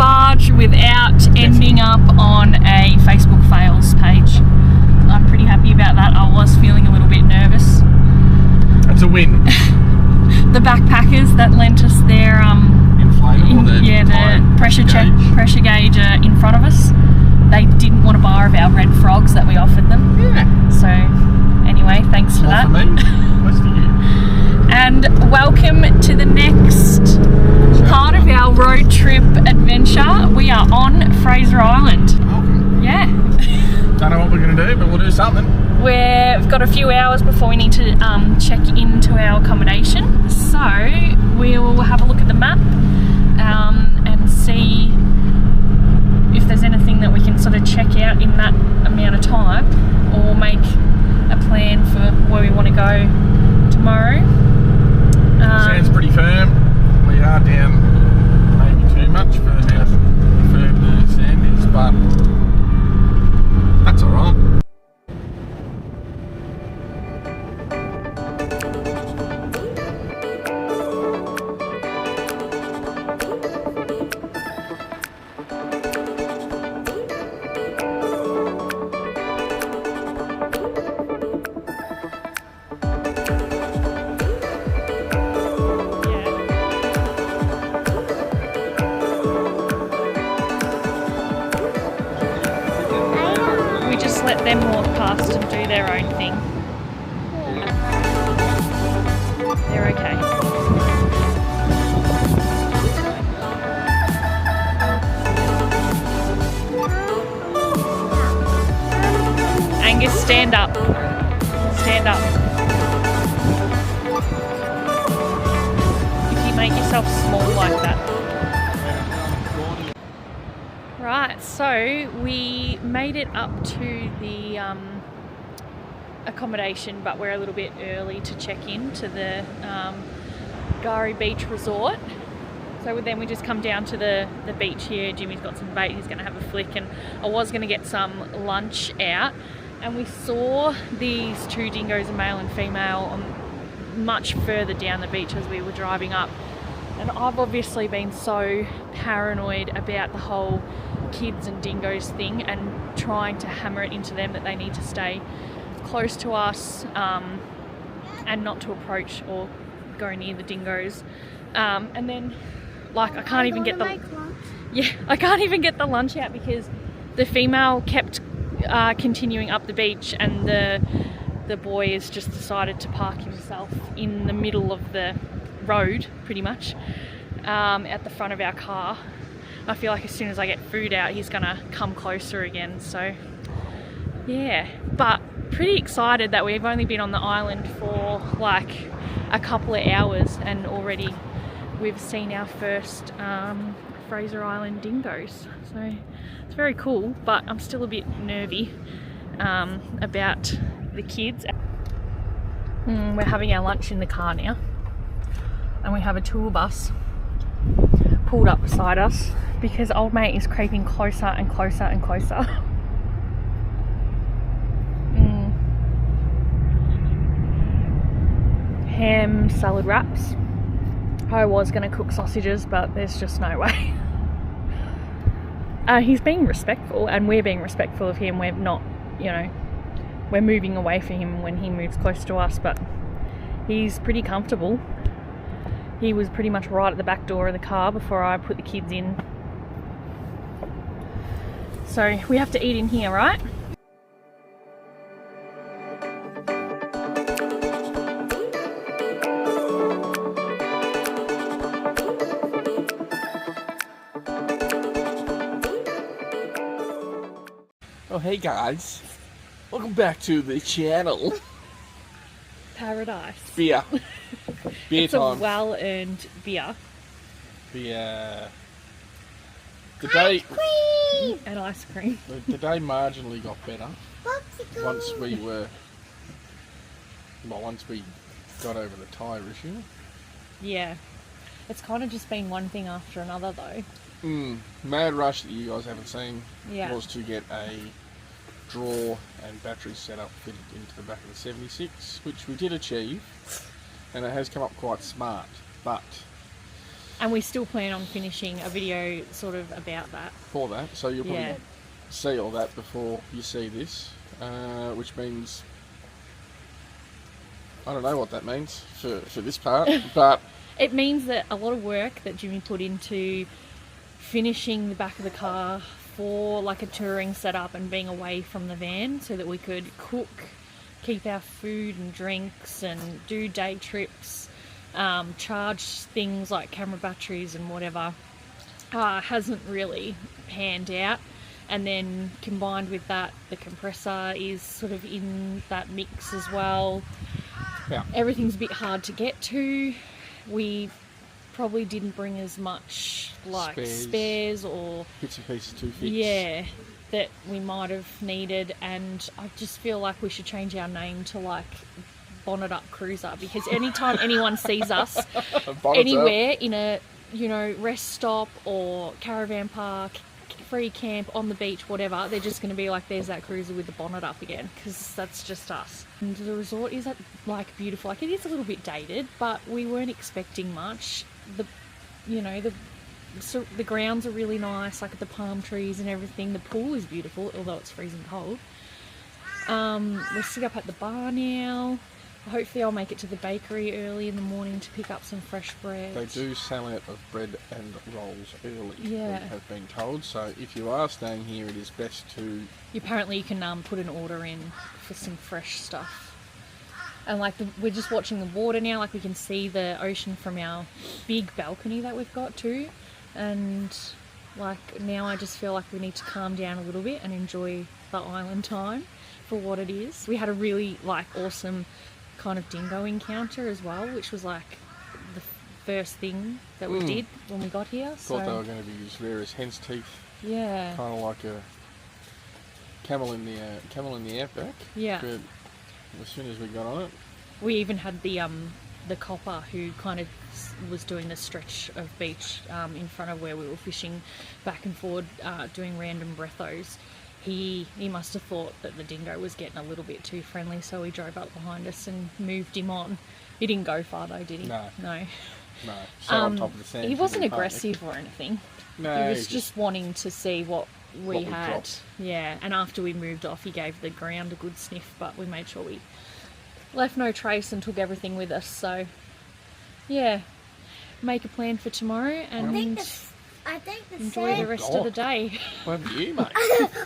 barge without ending up on a Facebook fails page. I'm pretty happy about that. I was feeling a little bit nervous. It's a win. The backpackers that lent us their the pressure gauge in front of us, they didn't want a bar of our red frogs that we offered them. Yeah. So anyway, thanks for that. For me. What's for you? And welcome to the next part of our road trip adventure. We are on Fraser Island. Welcome. Yeah. Don't know what we're going to do, but we'll do something. We've got a few hours before we need to check into our accommodation. So we'll have a look at the map and see if there's anything that we can sort of check out in that amount of time, or make a plan for where we want to go tomorrow. Sounds pretty firm. We are down maybe too much for how firm the sand is, but that's alright. Let them walk past and do their own thing. They're okay. Angus, stand up. Stand up. If you make yourself small like that. Right, so we made it up to the accommodation, but we're a little bit early to check in to the Gari Beach Resort. So then we just come down to the beach here. Jimmy's got some bait, he's going to have a flick, and I was going to get some lunch out. And we saw these two dingoes, a male and female, much further down the beach as we were driving up. And I've obviously been so paranoid about the whole kids and dingoes thing, and trying to hammer it into them that they need to stay close to us and not to approach or go near the dingoes. And then, like, I can't even get the lunch out because the female kept continuing up the beach, and the boy has just decided to park himself in the middle of the road, pretty much, at the front of our car. I feel like as soon as I get food out, he's gonna come closer again. So yeah, but pretty excited that we've only been on the island for like a couple of hours, and already we've seen our first Fraser Island dingoes. So it's very cool, but I'm still a bit nervy about the kids. We're having our lunch in the car now, and we have a tour bus pulled up beside us because old mate is creeping closer and closer and closer. Ham salad wraps. I was going to cook sausages, but there's just no way. He's being respectful, and we're being respectful of him. We're not, we're moving away from him when he moves close to us, but he's pretty comfortable. He was pretty much right at the back door of the car before I put the kids in. So we have to eat in here, right? Oh, hey guys. Welcome back to the channel. Paradise. Beer. Beer it's time. A well-earned beer. The day cream and ice cream. The day marginally got better once we got over the tyre issue. Yeah, it's kind of just been one thing after another though. Mad rush that you guys haven't seen was to get a drawer and battery setup fitted into the back of the 76, which we did achieve, and it has come up quite smart, but And we still plan on finishing a video sort of about that. For that, so you'll probably see all that before you see this, which means I don't know what that means for this part, but it means that a lot of work that Jimmy put into finishing the back of the car for like a touring setup and being away from the van so that we could cook, keep our food and drinks and do day trips, charge things like camera batteries and whatever, hasn't really panned out. And then combined with that, the compressor is sort of in that mix as well. Yeah. Everything's a bit hard to get to. We probably didn't bring as much like spares or bits and pieces to fix. Yeah, that we might have needed, and I just feel like we should change our name to like Bonnet Up Cruiser, because anytime anyone sees us anywhere in a, you know, rest stop or caravan park, free camp, on the beach, whatever, they're just going to be like, there's that cruiser with the bonnet up again, because that's just us. And the resort is like beautiful. Like, it is a little bit dated, but we weren't expecting much. The grounds are really nice, like the palm trees and everything. The pool is beautiful, although it's freezing cold. We're sitting up at the bar now. Hopefully I'll make it to the bakery early in the morning to pick up some fresh bread. They do sell out of bread and rolls early, yeah, we have been told. So if you are staying here, it is best to... Apparently you can put an order in for some fresh stuff. And like we're just watching the water now, like we can see the ocean from our big balcony that we've got too. And like now I just feel like we need to calm down a little bit and enjoy the island time for what it is. We had a really like awesome kind of dingo encounter as well, which was like the first thing that we did when we got here. Thought they were going to be as rare as hen's teeth. Yeah. Kind of like a camel in the outback. Yeah. But as soon as we got on it, we even had the copper who kind of was doing the stretch of beach in front of where we were fishing back and forward, doing random breathos. He must have thought that the dingo was getting a little bit too friendly, so he drove up behind us and moved him on. He didn't go far though, did he? No. No. So on top of the sand. He wasn't aggressive or anything. No, he was just wanting to see what we had. Dropped. Yeah, and after we moved off, he gave the ground a good sniff, but we made sure we left no trace and took everything with us. So, yeah, make a plan for tomorrow and I think the enjoy the rest of the day. What happened to you, mate?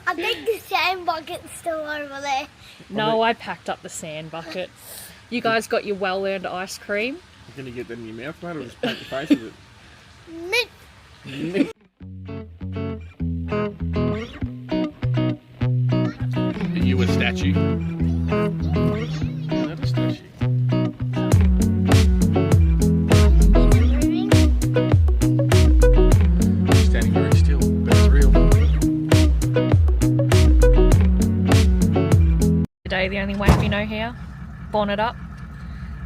I think the sand bucket's still over there. No, I packed up the sand bucket. You guys got your well-earned ice cream. You're going to get that in your mouth, mate, or just paint your face with it? Are you a statue? Not a statue. Standing very still, but it's real. Today, the only way we know how, bonnet up,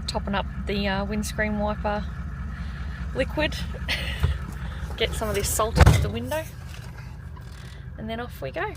topping up the windscreen wiper liquid, get some of this salt out the window, and then off we go.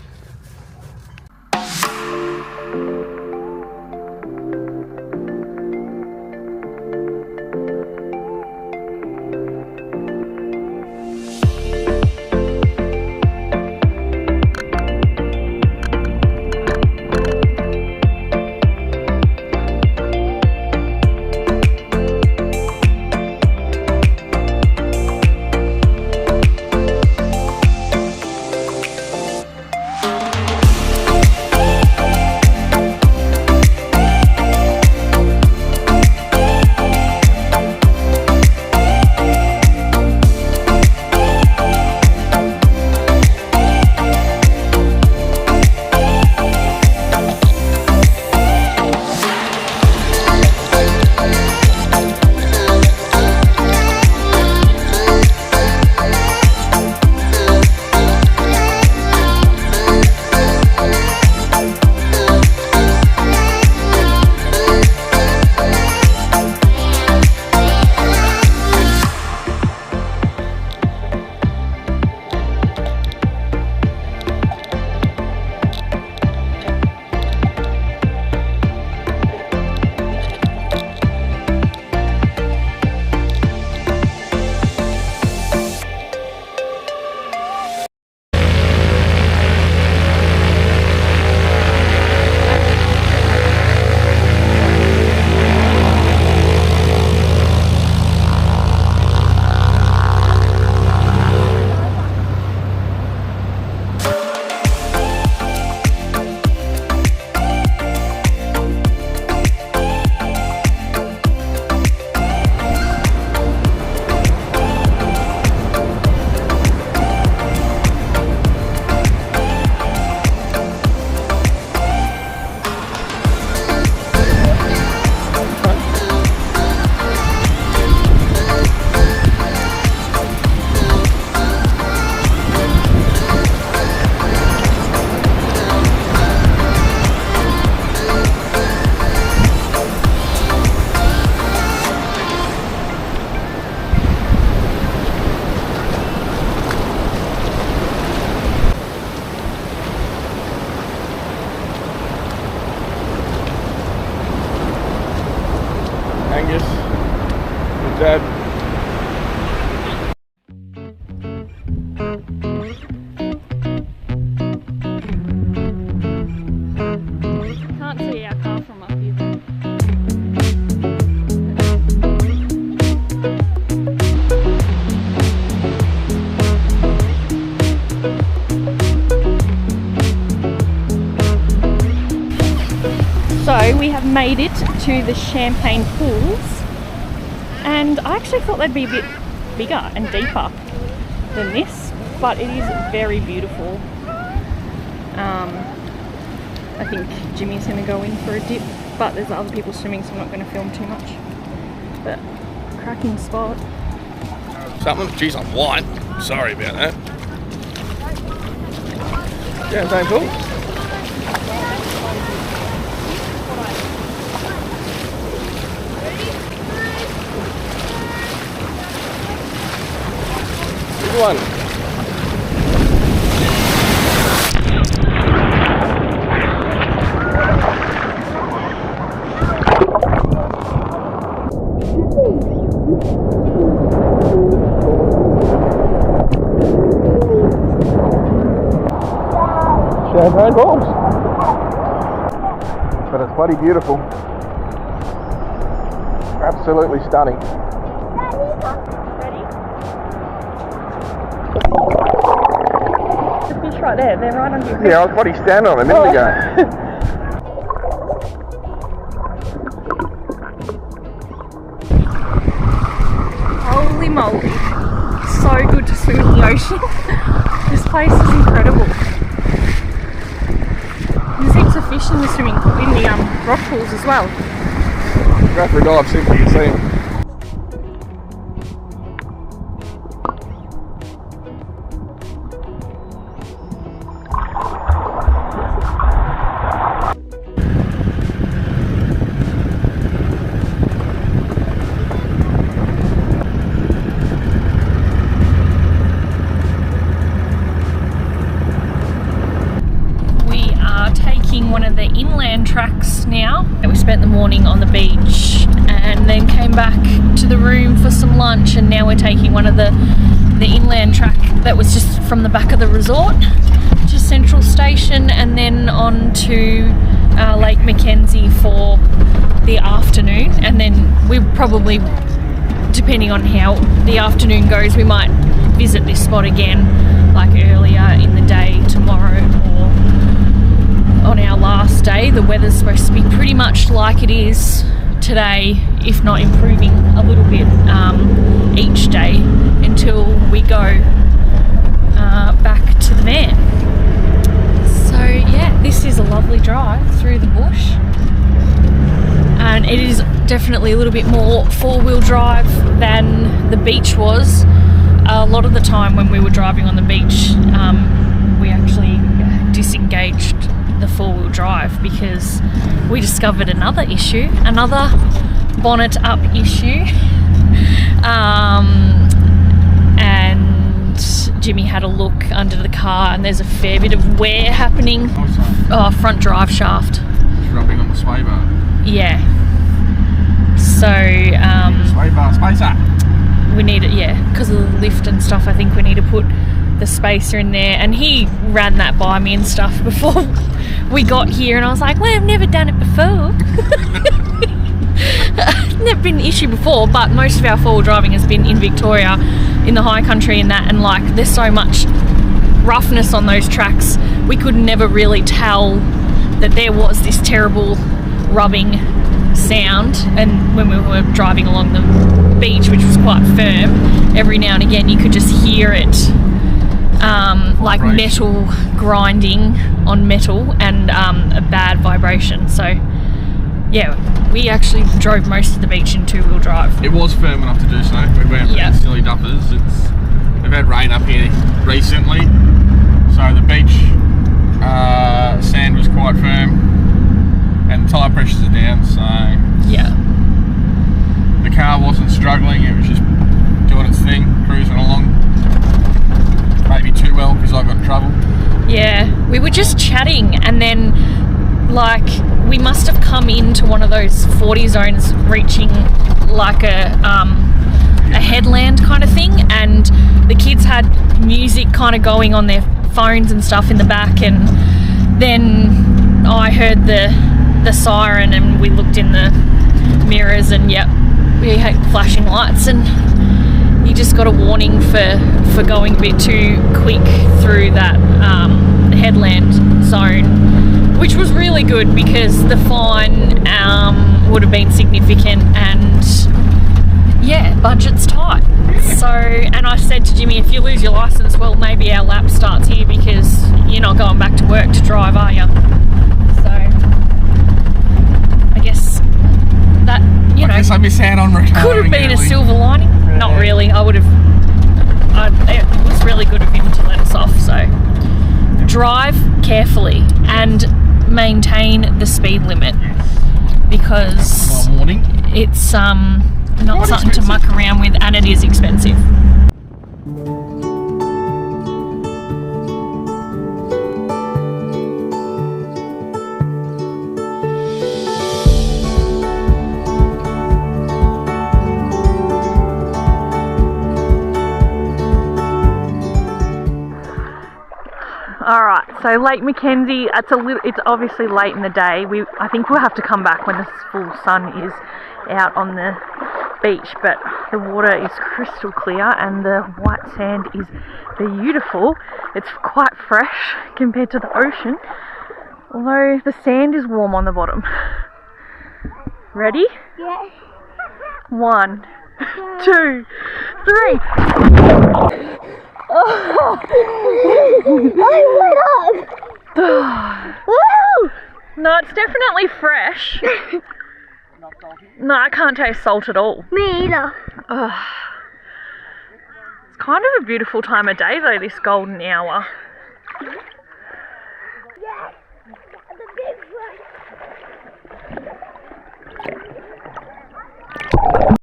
sad. Can't see our car from up here though. So we have made it to the Champagne Pools, and I actually thought they'd be a bit bigger and deeper than this, but it is very beautiful. I think Jimmy's going to go in for a dip, but there's other people swimming, so I'm not going to film too much. But cracking spot. Something? Jeez, I'm white. Sorry about that. Yeah, same pool. Good one. Champagne Falls. But it's bloody beautiful. Absolutely stunning. The fish right there, they're right under your feet. Yeah, I was bloody standing on it a minute ago. Holy moly. So good to swim in the ocean. This place is incredible. There's heaps of fish in the rock pools as well. Go for a dive, see if you can see them. One of the inland tracks now. We spent the morning on the beach and then came back to the room for some lunch, and now we're taking one of the inland track that was just from the back of the resort to Central Station, and then on to Lake Mackenzie for the afternoon. And then we probably, depending on how the afternoon goes, we might visit this spot again like earlier in the day tomorrow, or on our last day. The weather's supposed to be pretty much like it is today, if not improving a little bit each day until we go back to the van. So yeah, this is a lovely drive through the bush, and it is definitely a little bit more four-wheel drive than the beach was. A lot of the time when we were driving on the beach, we actually disengaged the four-wheel drive because we discovered another issue, another bonnet up issue, and Jimmy had a look under the car and there's a fair bit of wear happening. Oh, front drive shaft. It's rubbing on the sway bar. Yeah. So sway bar spacer. We need it, yeah, because of the lift and stuff. I think we need to put the spacer in there, and he ran that by me and stuff before we got here, and I was like, well, I've never done it before. Never been an issue before, but most of our four-wheel driving has been in Victoria, in the high country and that, and like there's so much roughness on those tracks, we could never really tell that there was this terrible rubbing sound. And when we were driving along the beach, which was quite firm, every now and again you could just hear it, like metal grinding on metal, and a bad vibration. So yeah, we actually drove most of the beach in two-wheel drive. It was firm enough to do so. We weren't being silly duffers. We've had rain up here recently, so the beach sand was quite firm and tyre pressures are down, so yeah, the car wasn't struggling, it was just doing its thing, cruising along. Maybe too well because I got in trouble. Yeah, we were just chatting, and then like we must have come into one of those 40 zones reaching like a headland kind of thing, and the kids had music kind of going on their phones and stuff in the back, and then I heard the siren, and we looked in the mirrors, and yep, we had flashing lights, and you just got a warning for going a bit too quick through that headland zone, which was really good because the fine would have been significant, and yeah, budget's tight. So, and I said to Jimmy, if you lose your license, well, maybe our lap starts here because you're not going back to work to drive, are you? So I guess that, you know, I guess I miss out on retiring. could have been early. a silver lining. Right. Not really. It was really good of him to let us off. So drive carefully and maintain the speed limit, because Tomorrow morning. it's not Quite something to expensive. muck around with, and it is expensive. Alright, so Lake Mackenzie, it's obviously late in the day. I think we'll have to come back when the full sun is out on the beach, but the water is crystal clear and the white sand is beautiful. It's quite fresh compared to the ocean, although the sand is warm on the bottom. Ready? Yeah. 1, 2, 3. I went up. Woo! No, it's definitely fresh. No, I can't taste salt at all. Me either. Ugh. It's kind of a beautiful time of day though, this golden hour. Yeah. The big one.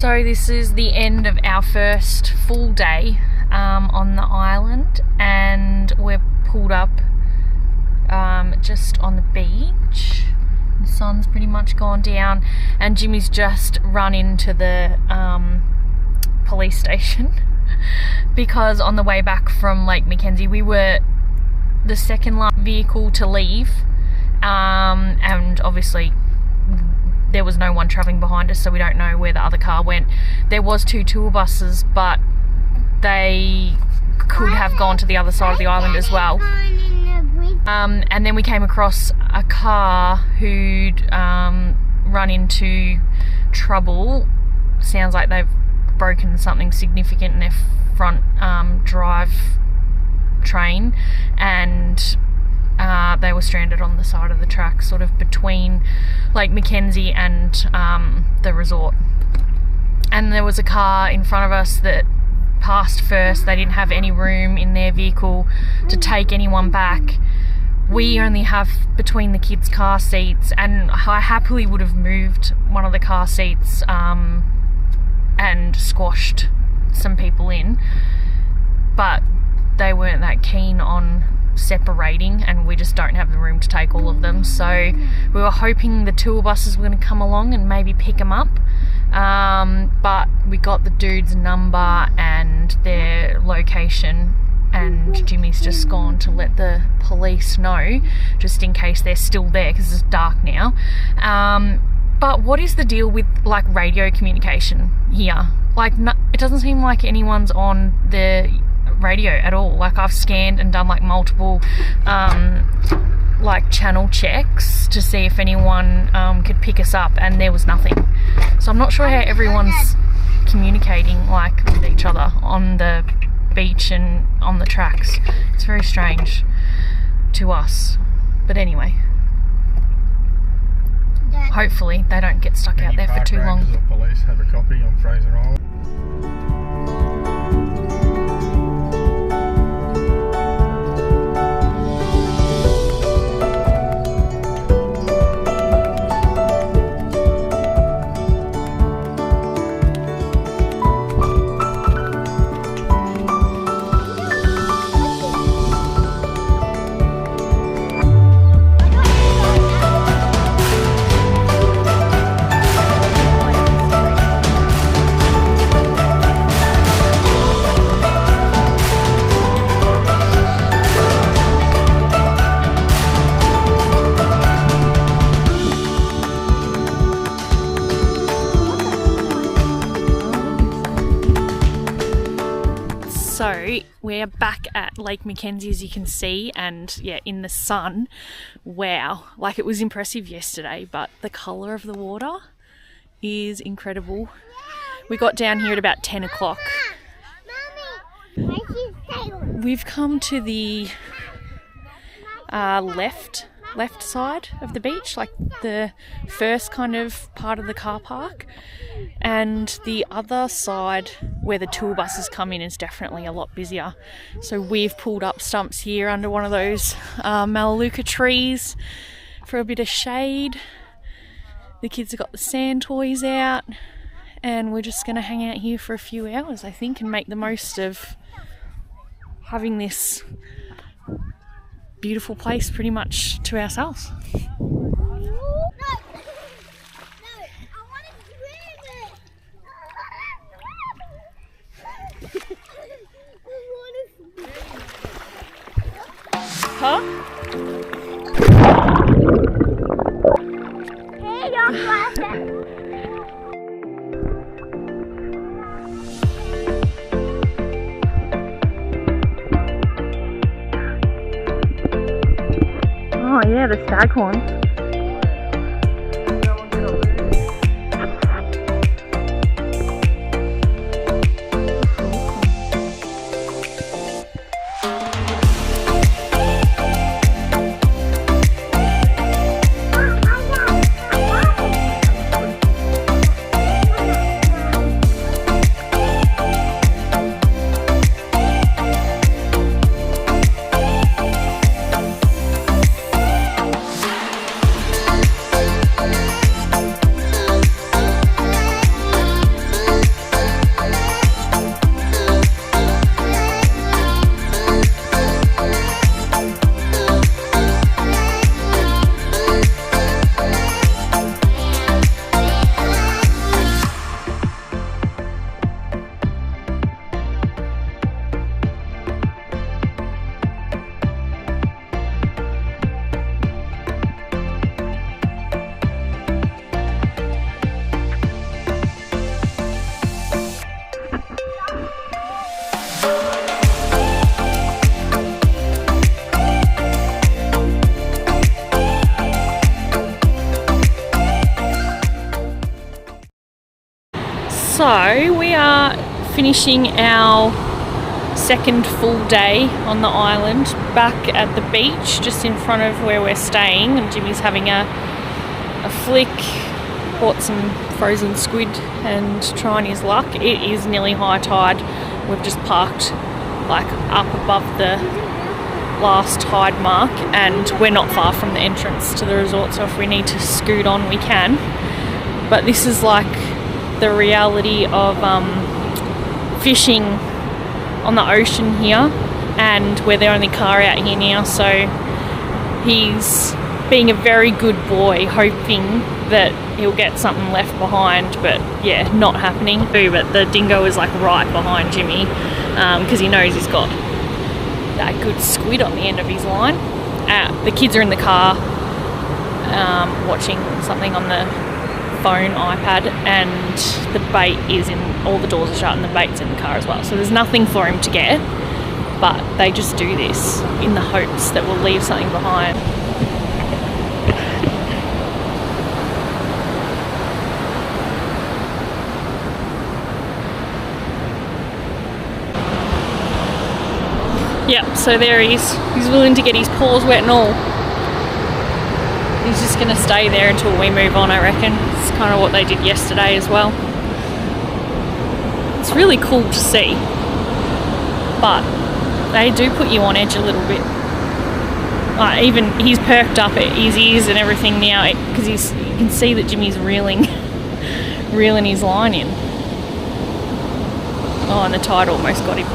So this is the end of our first full day on the island, and we're pulled up just on the beach. The sun's pretty much gone down, and Jimmy's just run into the police station because on the way back from Lake Mackenzie we were the second last vehicle to leave, and obviously there was no one travelling behind us, so we don't know where the other car went. There was 2 tour buses, but they could have gone to the other side of the island as well. And then we came across a car who'd run into trouble. Sounds like they've broken something significant in their front drive train, and they were stranded on the side of the track, sort of between Lake Mackenzie and the resort. And there was a car in front of us that passed first. They didn't have any room in their vehicle to take anyone back. We only have between the kids' car seats, and I happily would have moved one of the car seats and squashed some people in, but they weren't that keen on separating, and we just don't have the room to take all of them. So we were hoping the tour buses were going to come along and maybe pick them up, but we got the dude's number and their location, and Jimmy's just gone to let the police know just in case they're still there, because it's dark now. But what is the deal with like radio communication here? Like, no, it doesn't seem like anyone's on the radio at all. Like, I've scanned and done like multiple like channel checks to see if anyone could pick us up, and there was nothing. So I'm not sure how everyone's communicating like with each other on the beach and on the tracks. It's very strange to us, but anyway, hopefully they don't get stuck out there for too long. Any park rangers or police have a copy on Fraser Island? we're back at Lake Mackenzie, as you can see, and yeah, in the sun. Wow, like it was impressive yesterday, but the colour of the water is incredible. We got down here at about 10 o'clock. We've come to the left side of the beach, like the first kind of part of the car park, and the other side where the tour buses come in is definitely a lot busier. So we've pulled up stumps here under one of those Melaleuca trees for a bit of shade. The kids have got the sand toys out, and we're just going to hang out here for a few hours, I think, and make the most of having this beautiful place pretty much to ourselves. Huh? Hey, your glasses. Oh yeah, the staghorns. So we are finishing our second full day on the island, back at the beach just in front of where we're staying, and Jimmy's having a flick, bought some frozen squid and trying his luck. It is nearly high tide. We've just parked like up above the last tide mark, and we're not far from the entrance to the resort, so if we need to scoot on we can. But this is like the reality of fishing on the ocean here, and we're the only car out here now, so he's being a very good boy, hoping that he'll get something left behind, but yeah, not happening. But the dingo is like right behind Jimmy because he knows he's got that good squid on the end of his line. The kids are in the car watching something on the phone, iPad, and the bait is in, all the doors are shut and the bait's in the car as well, so there's nothing for him to get, but they just do this in the hopes that we'll leave something behind. Yep, so there he is. He's willing to get his paws wet and all. He's just going to stay there until we move on, I reckon. It's kind of what they did yesterday as well. It's really cool to see, but they do put you on edge a little bit. Even he's perked up at his ears and everything now because you can see that Jimmy's reeling his line in. Oh, and the tide almost got him.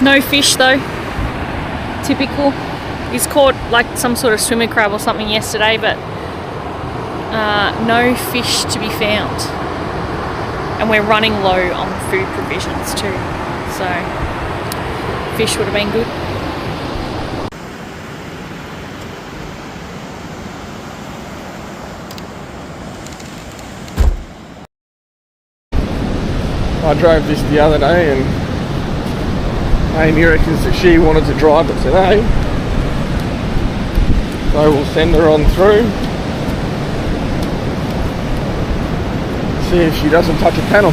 No fish though, typical. He's caught like some sort of swimmer crab or something yesterday, but no fish to be found. And we're running low on food provisions too, so fish would have been good. I drove this the other day and Amy reckons that she wanted to drive it today. So we'll send her on through. See if she doesn't touch a panel.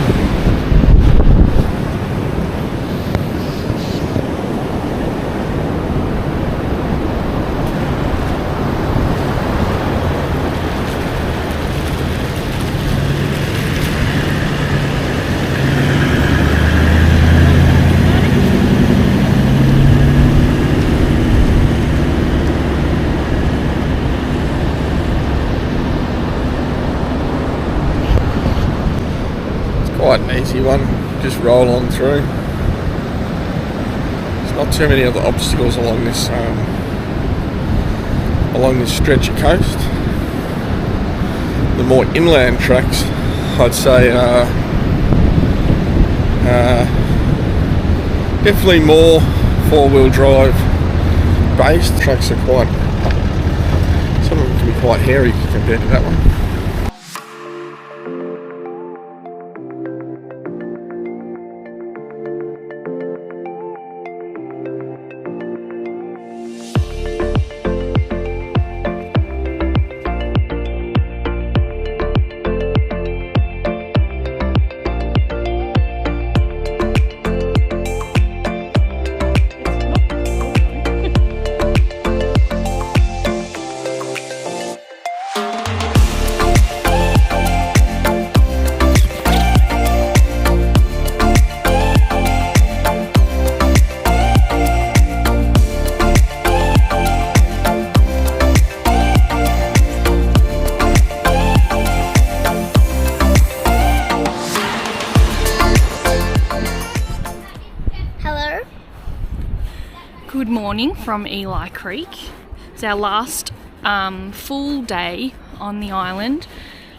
Quite an easy one, just roll on through. There's not too many other obstacles along this stretch of coast. The more inland tracks, I'd say, definitely more four-wheel drive based. Tracks are quite, some of them can be quite hairy compared to that one. Good morning from Eli Creek. It's our last full day on the island,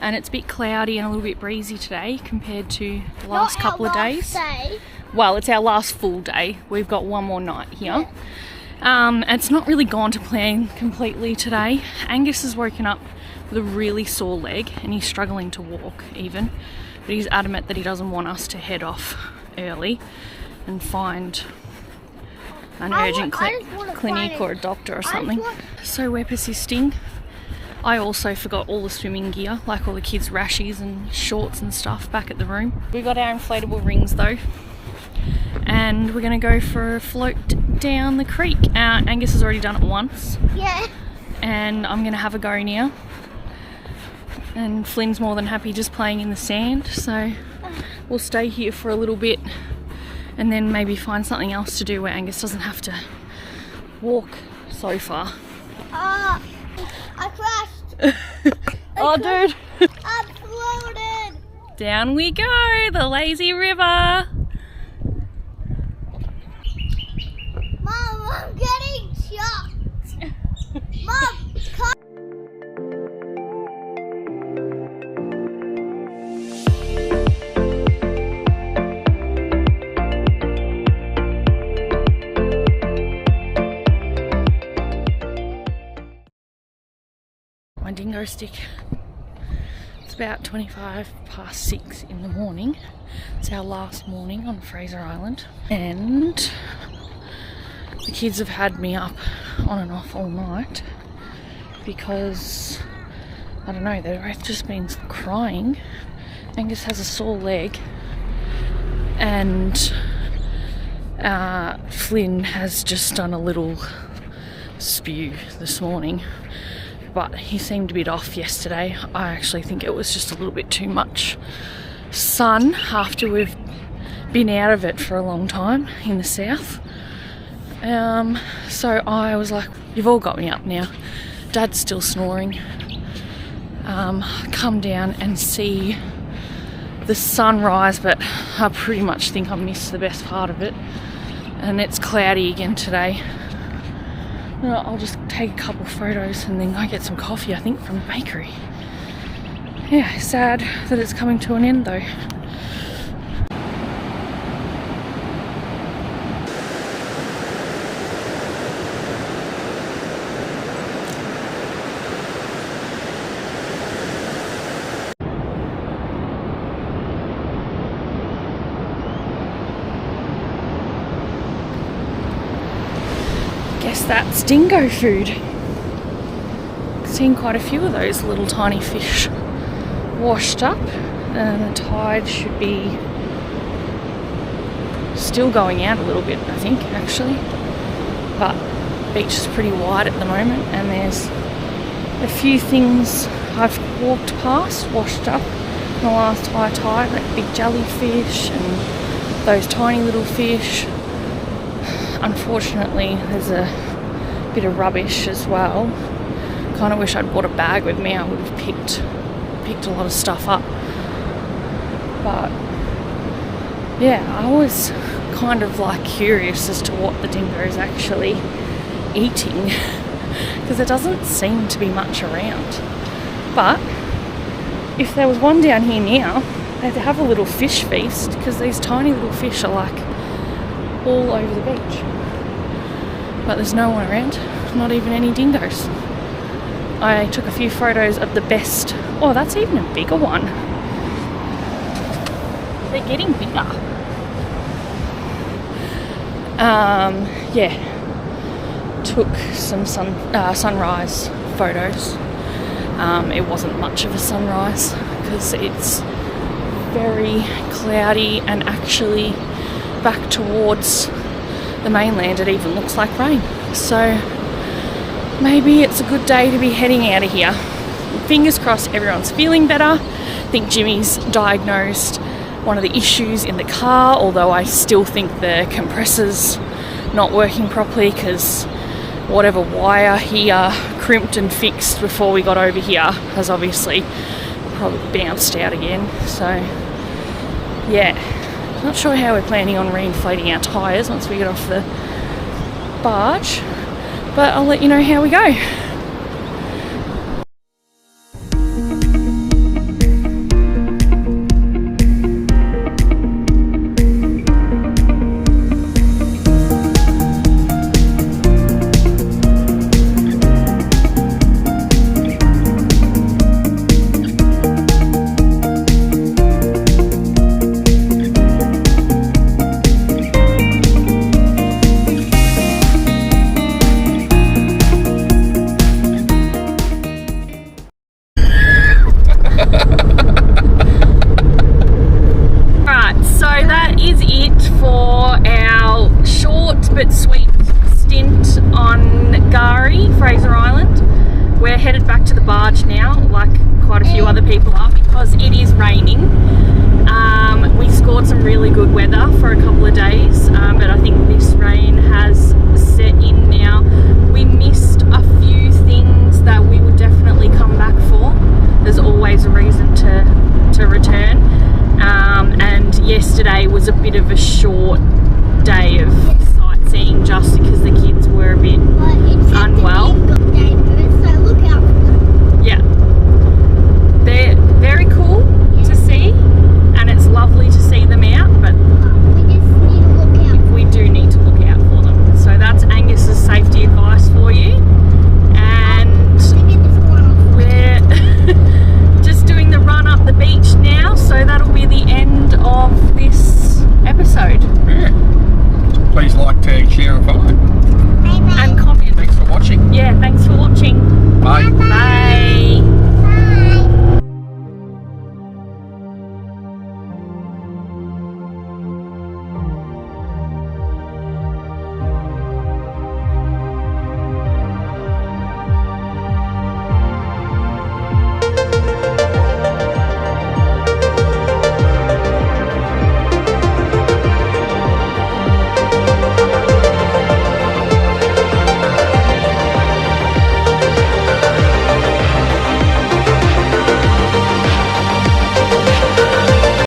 and it's a bit cloudy and a little bit breezy today compared to the last couple of days. Well, it's our last full day. We've got one more night here. It's not really gone to plan completely today. Angus has woken up with a really sore leg and he's struggling to walk even, but he's adamant that he doesn't want us to head off early and find an urgent clinic or a doctor or something. So we're persisting. I also forgot all the swimming gear, like all the kids' rashies and shorts and stuff back at the room. We got our inflatable rings though, and we're gonna go for a float down the creek. Angus has already done it once. Yeah. And I'm gonna have a go now. And Flynn's more than happy just playing in the sand, so we'll stay here for a little bit and then maybe find something else to do where Angus doesn't have to walk so far. I crashed. Oh, dude. I floated. Down we go, the lazy river. Mom, I'm getting shocked. Mom, come. My dingo stick. It's about 6:25 in the morning. It's our last morning on Fraser Island, and the kids have had me up on and off all night because I don't know, they've both just been crying. Angus has a sore leg and Flynn has just done a little spew this morning, but he seemed a bit off yesterday. I actually think it was just a little bit too much sun after we've been out of it for a long time in the south. So I was like, you've all got me up now. Dad's still snoring. Come down and see the sunrise, but I pretty much think I missed the best part of it. And it's cloudy again today. I'll just take a couple photos and then go get some coffee, I think, from the bakery. Yeah, sad that it's coming to an end though. That's dingo food. Seen quite a few of those little tiny fish washed up, and the tide should be still going out a little bit, I think, actually. But the beach is pretty wide at the moment, and there's a few things I've walked past washed up in the last high tide, like big jellyfish and those tiny little fish. Unfortunately, there's a bit of rubbish as well. Kind of wish I'd brought a bag with me. I would have picked a lot of stuff up. But yeah, I was kind of like curious as to what the dingo is actually eating, because there doesn't seem to be much around. But if there was one down here now, they'd have a little fish feast, because these tiny little fish are like all over the beach. But there's no one around, not even any dingoes. I took a few photos of the best. Oh, that's even a bigger one. They're getting bigger. Yeah, took some sunrise photos. It wasn't much of a sunrise because it's very cloudy, and actually back towards the mainland it even looks like rain. So maybe it's a good day to be heading out of here. Fingers crossed everyone's feeling better. I think Jimmy's diagnosed one of the issues in the car, although I still think the compressor's not working properly, because whatever wire he crimped and fixed before we got over here has obviously probably bounced out again. So yeah, not sure how we're planning on reinflating our tyres once we get off the barge, but I'll let you know how we go. But sweet stint on Fraser Island. We're headed back to the barge now, like quite a few other people are, because it is raining. We scored some really good weather for a couple of days, but I think this rain has set in now. We missed a few things that we would definitely come back for. There's always a reason to return, and yesterday was a bit of a short day of sightseeing just because the kids were a bit unwell. So look out for them. Yeah,